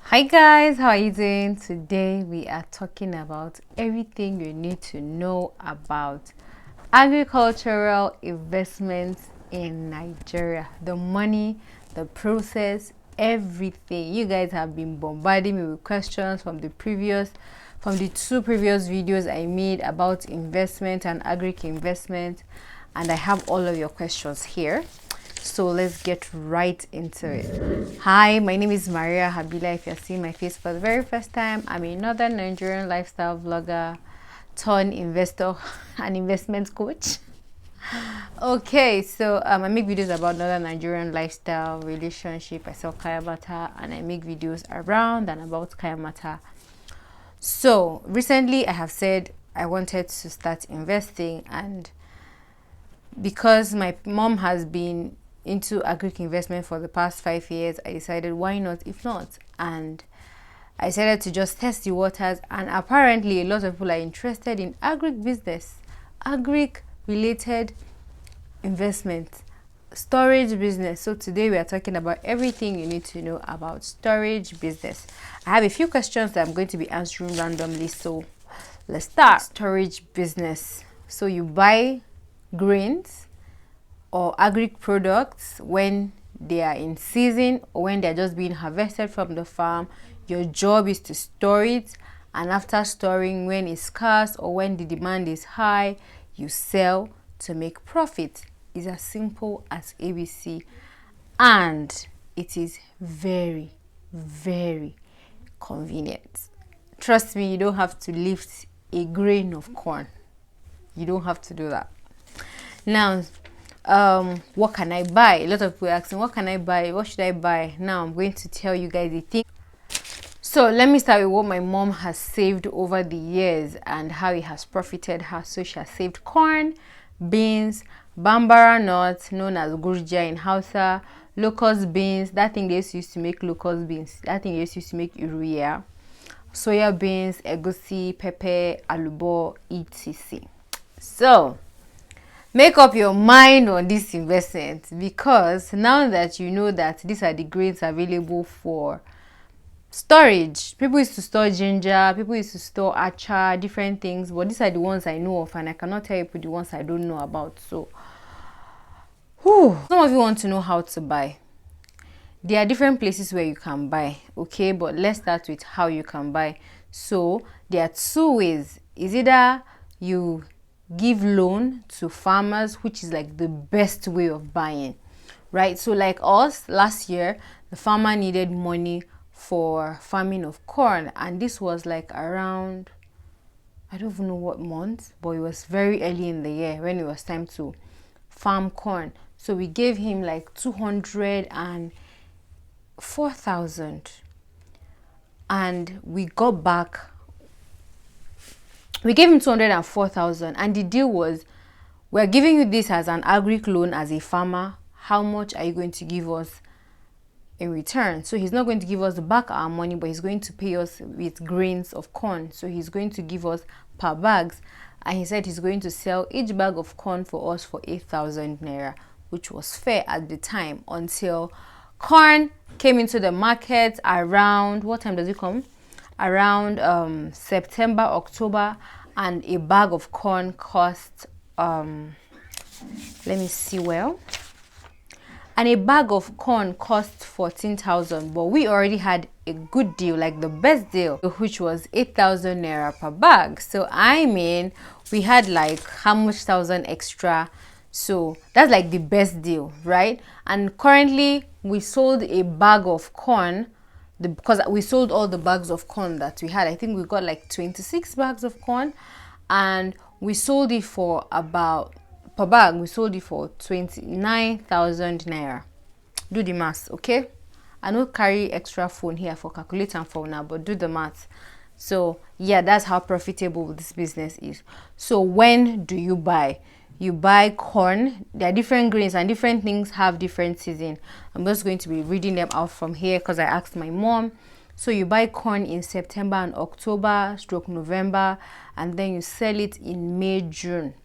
Hi guys, how are you doing? Today we are talking about everything you need to know about agricultural investments in Nigeria. The money, the process, everything. You guys have been bombarding me with questions from the two previous videos I made about investment and agric investment, and I have all of your questions here. So let's get right into it. Hi, my name is Maria Habila. If you're seeing my face for the very first time, I'm a Northern Nigerian lifestyle vlogger, turned investor and investment coach. Okay, so I make videos about Northern Nigerian lifestyle, relationship. I sell Kaya Butter, and I make videos around and about Kaya Butter. So recently I have said I wanted to start investing, and because my mom has been into agric investment for the past 5 years, I decided why not if not, and I decided to just test the waters. And apparently a lot of people are interested in agric business, agric related investment, storage business. So today we are talking about everything you need to know about storage business. I have a few questions that I'm going to be answering randomly, so let's start. Storage business. So you buy grains or agric products when they are in season or when they're just being harvested from the farm. Your job is to store it, and after storing, when it's scarce or when the demand is high, you sell to make profit. It's as simple as ABC, and it is very, very convenient. Trust me, you don't have to lift a grain of corn. You don't have to do that. Now, what can I buy? A lot of people are asking, what can I buy? What should I buy? Now I'm going to tell you guys the thing. So let me start with what my mom has saved over the years and how it has profited her. So she has saved corn, beans, bambara nuts, known as gurja in Hausa, locust beans, that thing they used to make locust beans, that thing they used to make urea, soya beans, egusi, pepper, alubo, etc. So make up your mind on this investment, because now that you know that these are the grains available for storage. People used to store ginger, people used to store acha, different things, but these are the ones I know of, and I cannot tell you the ones I don't know about. So some of you want to know how to buy. There are different places where you can buy, okay, but let's start with how you can buy. So there are two ways. Is either you give loan to farmers, which is like the best way of buying, right? So like us, last year the farmer needed money for farming of corn, and this was like around, I don't even know what month, but it was very early in the year when it was time to farm corn. So we gave him like 204,000, and we got back, we gave him 204,000, and the deal was, we're giving you this as an agric loan as a farmer. How much are you going to give us in return? So he's not going to give us back our money, but he's going to pay us with grains of corn. So he's going to give us per bags, and he said he's going to sell each bag of corn for us for 8,000 naira, which was fair at the time, until corn came into the market around, what time does it come? Around September, October, and a bag of corn cost let me see well, and a bag of corn cost 14,000, but we already had a good deal, like the best deal, which was 8,000 naira per bag. So I mean, we had like how much thousand extra, so that's like the best deal, right? And currently we sold a bag of corn, because we sold all the bags of corn that we had. I think we got like 26 bags of corn, and we sold it for about, per bag we sold it for 29,000 naira. Do the math, okay? I don't carry extra phone here for calculating for now, but do the math. So yeah, that's how profitable this business is. So when do you buy? You buy corn. There are different grains, and different things have different season. I'm just going to be reading them out from here because I asked my mom. So you buy corn in September and October / November, and then you sell it in May, June.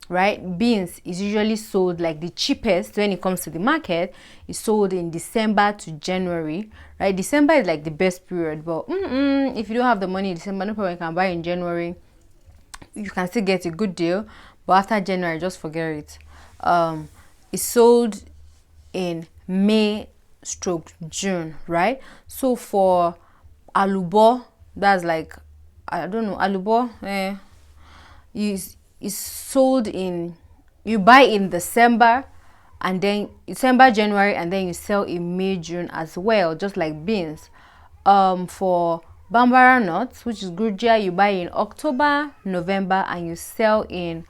right? Beans is usually sold, like the cheapest when it comes to the market is sold in December to January, right? December is like the best period, but if you don't have the money in December, no problem, you can buy in January. You can still get a good deal, but after January, just forget it. It's sold in May stroke June, right? So for alubo, that's like, I don't know, alubo is sold in, you buy in December, and then December, January, and then you sell in May, June as well, just like beans. For bambara nuts, which is gurjia, you buy in October, November, and you sell in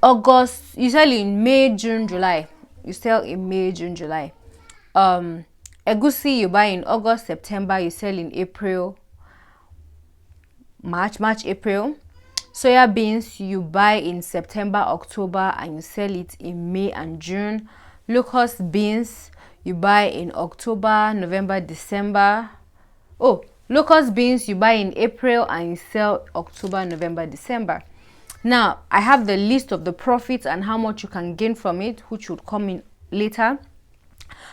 August. You sell in May, June, July. You sell in May, June, July. Egusi, you buy in August, September, you sell in April, March, April. Soya beans, you buy in September, October, and you sell it in May and June. Locust beans, you buy in October, November, December. Oh, locust beans, you buy in April and you sell October, November, December. Now, I have the list of the profits and how much you can gain from it, which would come in later.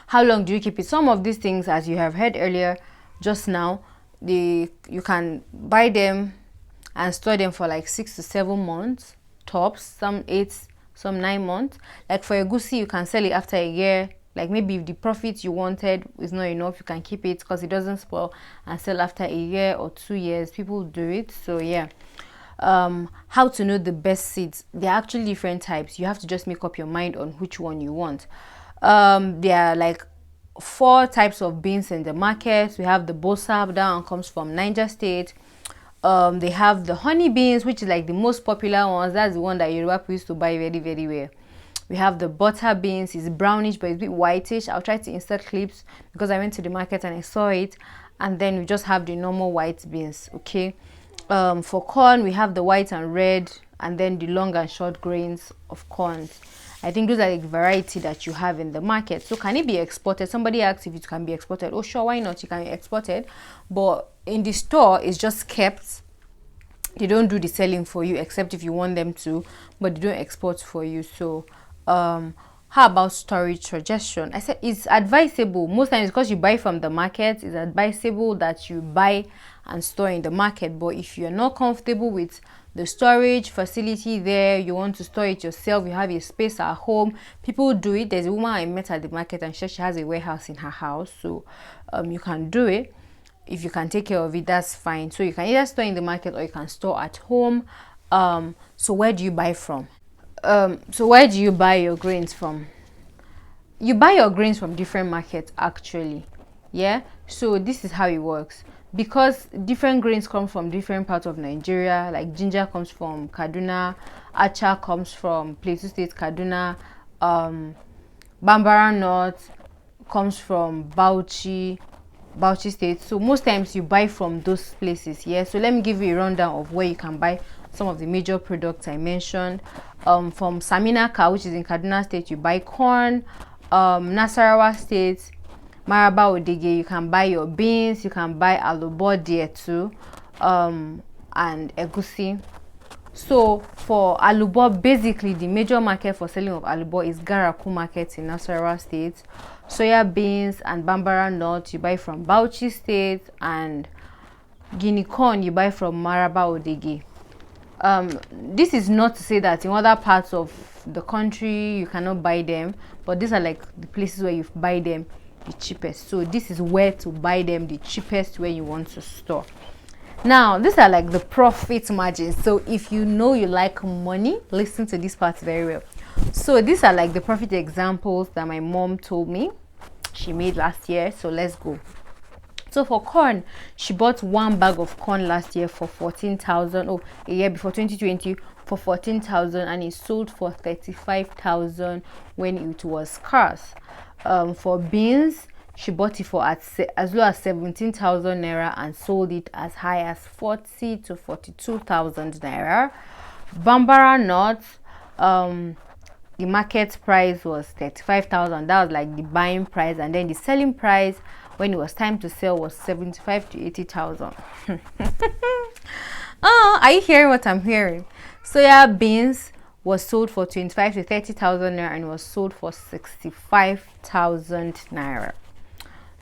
How long do you keep it? Some of these things, as you have heard earlier, just now, you can buy them and store them for like 6 to 7 months tops, some 8, some 9 months. Like for egusi, you can sell it after a year. Like maybe if the profit you wanted is not enough, you can keep it because it doesn't spoil and sell after a year or 2 years. People do it. So yeah. How to know the best seeds? There are actually different types. You have to just make up your mind on which one you want. There are like 4 types of beans in the market. We have the bosa, that one comes from Niger State. They have the honey beans, which is like the most popular ones. That's the one that Yoruba people used to buy very, very well. We have the butter beans. It's brownish, but it's a bit whitish. I'll try to insert clips because I went to the market and I saw it. And then we just have the normal white beans, okay? For corn, we have the white and red, and then the long and short grains of corn. I think those are the variety that you have in the market. So can it be exported? Somebody asked if it can be exported. Oh, sure, why not? It can be exported. But in the store, it's just kept. They don't do the selling for you, except if you want them to, but they don't export for you. So how about storage suggestion? I said it's advisable. Most times, because you buy from the market, it's advisable that you buy and store in the market. But if you're not comfortable with the storage facility there, you want to store it yourself, you have a space at home, people do it. There's a woman I met at the market and she has a warehouse in her house, so you can do it. If you can take care of it, that's fine. So you can either store in the market or you can store at home. So where do you buy from? So where do you buy your grains from? You buy your grains from different markets actually. Yeah, so this is how it works. Because different grains come from different parts of Nigeria, like ginger comes from Kaduna, acha comes from Plateau State, Kaduna, bambara nut comes from Bauchi State. So most times you buy from those places. Yeah, so let me give you a rundown of where you can buy some of the major products I mentioned. From Saminaka, which is in Kaduna State, you buy corn. Nasarawa State, Maraba Odege, you can buy your beans, you can buy alubo there too, and egusi. So for alubo, basically the major market for selling of alubo is Garaku market in Nasarawa State. Soya beans and bambara nut you buy from Bauchi State, and guinea corn you buy from Maraba Odege. This is not to say that in other parts of the country you cannot buy them, but these are like the places where you buy them the cheapest. So this is where to buy them the cheapest, where you want to store. Now these are like the profit margins. So if you know you like money, listen to this part very well. So these are like the profit examples that my mom told me she made last year. So let's go. So for corn, she bought 1 bag of corn last year for 14,000. Oh, a year before, 2020, for 14,000, and it sold for 35,000 when it was scarce. For beans, she bought it for as low as 17,000 naira and sold it as high as 40 to 42,000 naira. Bambara nuts, the market price was 35,000. That was like the buying price, and then the selling price when it was time to sell was 75 to 80,000. Oh, are you hearing what I'm hearing? Soya beans was sold for 25 to 30,000 naira and was sold for 65,000 naira.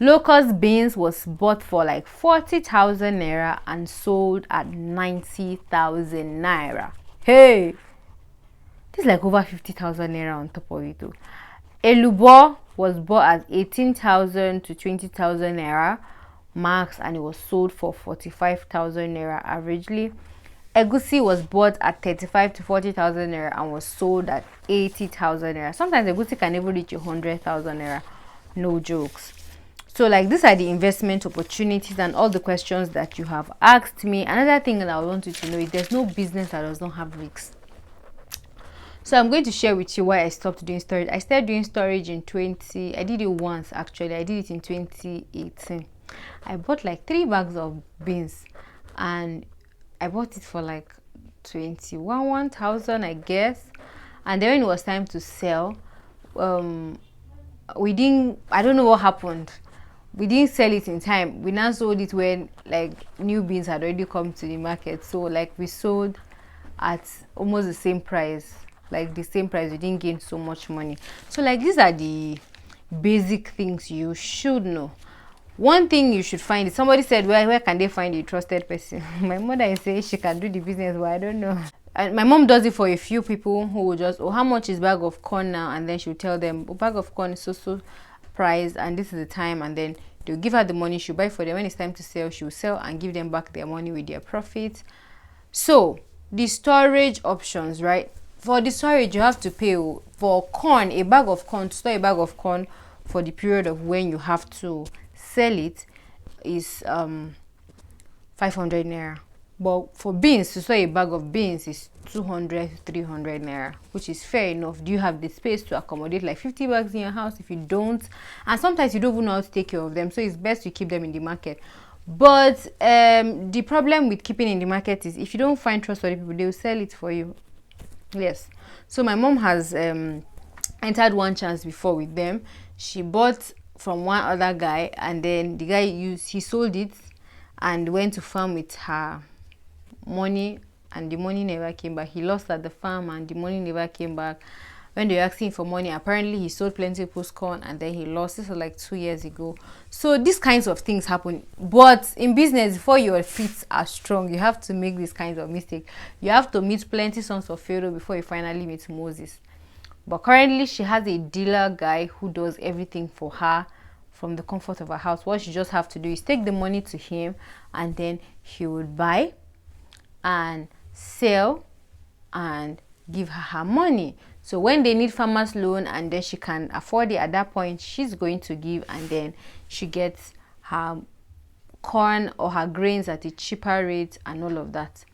Locust beans was bought for like 40,000 naira and sold at 90,000 naira. Hey, this is like over 50,000 naira on top of it too. Elubo was bought at 18,000 to 20,000 naira max and it was sold for 45,000 naira averagely. Egusi was bought at 35 to 40,000 naira and was sold at 80,000 naira. Sometimes egusi can even reach 100,000 naira. No jokes. So like these are the investment opportunities and all the questions that you have asked me. Another thing that I want you to know is there's no business that does not have risks. So I'm going to share with you why I stopped doing storage. I started doing storage in I did it once actually. I did it in 2018. I bought like 3 bags of beans and I bought it for like 1,000 I guess. And then when it was time to sell, I don't know what happened. We didn't sell it in time. We now sold it when like new beans had already come to the market. So like we sold at almost the same price. Like the same price, we didn't gain so much money. So like these are the basic things you should know. One thing you should find is, somebody said, where can they find a trusted person? My mother is saying she can do the business, but I don't know. And my mom does it for a few people who will just, how much is bag of corn now? And then she'll tell them, bag of corn is so price and this is the time, and then they'll give her the money, she'll buy for them. When it's time to sell, she'll sell and give them back their money with their profit. So the storage options, right? For the storage, you have to pay for corn, a bag of corn, to store a bag of corn for the period of when you have to sell it is 500 naira. But for beans, to store a bag of beans is 200 to 300 naira, which is fair enough. Do you have the space to accommodate like 50 bags in your house? If you don't, and sometimes you don't even know how to take care of them, so it's best to keep them in the market. But the problem with keeping in the market is if you don't find trustworthy people, they will sell it for you. Yes. So my mom has entered one chance before with them. She bought from one other guy, and then the guy he sold it and went to farm with her money, and the money never came back. He lost at the farm and the money never came back. When they were asking for money, apparently he sold plenty of post corn and then he lost. This was like 2 years ago. So these kinds of things happen. But in business, before your feet are strong, you have to make these kinds of mistakes. You have to meet plenty sons of Pharaoh before you finally meet Moses. But currently she has a dealer guy who does everything for her from the comfort of her house. What she just have to do is take the money to him, and then he would buy and sell and give her money. So when they need farmers loan and then she can afford it, at that point she's going to give, and then she gets her corn or her grains at a cheaper rate and all of that.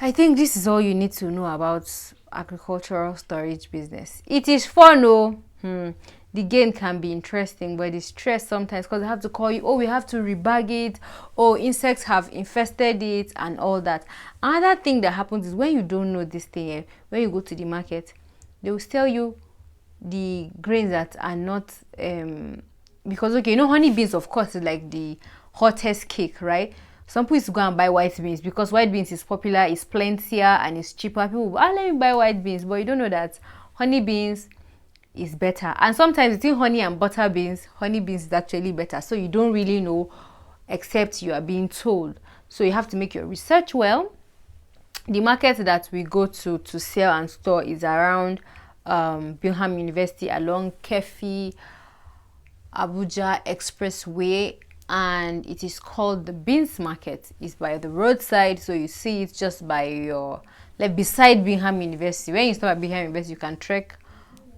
I think this is all you need to know about agricultural storage business. It is fun, oh. The gain can be interesting, but it's stress sometimes because they have to call you, oh, we have to rebag it, oh, insects have infested it and all that. Another thing that happens is when you don't know this thing, when you go to the market, they will tell you the grains that are not because okay, you know, honey beans of course is like the hottest cake, right? Some people used to go and buy white beans because white beans is popular, it's plentier and it's cheaper. People will, let me buy white beans, but you don't know that honey beans is better. And sometimes between honey and butter beans, honey beans is actually better. So you don't really know except you are being told. So you have to make your research well. The market that we go to sell and store is around Bingham University along Kefi Abuja Expressway, and it is called the Beans Market. It's by the roadside, so you see it just by your, like beside Bingham University. When you stop at Bingham University, you can trek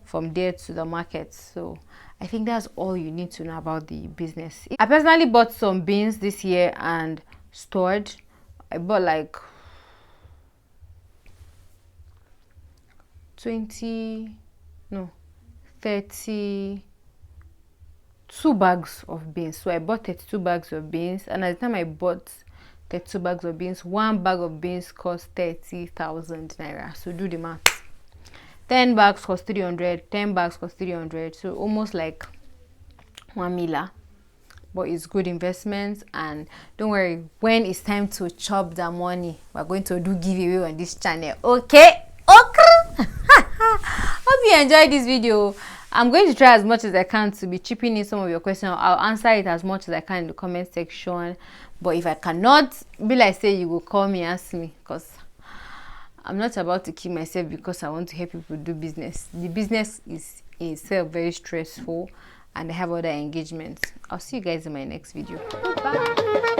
from there to the market. So I think that's all you need to know about the business. I personally bought some beans this year and stored. I bought like 32 bags of beans. So I bought 32 bags of beans, and at the time I bought 32 bags of beans, one bag of beans cost 30,000 naira. So do the math. 10 bags cost 300, 10 bags cost 300, so almost like 1 mila. But it's good investments, and don't worry, when it's time to chop the money, we're going to do giveaway on this channel. Okay. you enjoyed this video, I'm going to try as much as I can to be chipping in some of your questions. I'll answer it as much as I can in the comment section. But if I cannot, be like say you will call me, ask me, because I'm not about to kill myself because I want to help people do business. The business is in itself very stressful, and I have other engagements. I'll see you guys in my next video. Bye.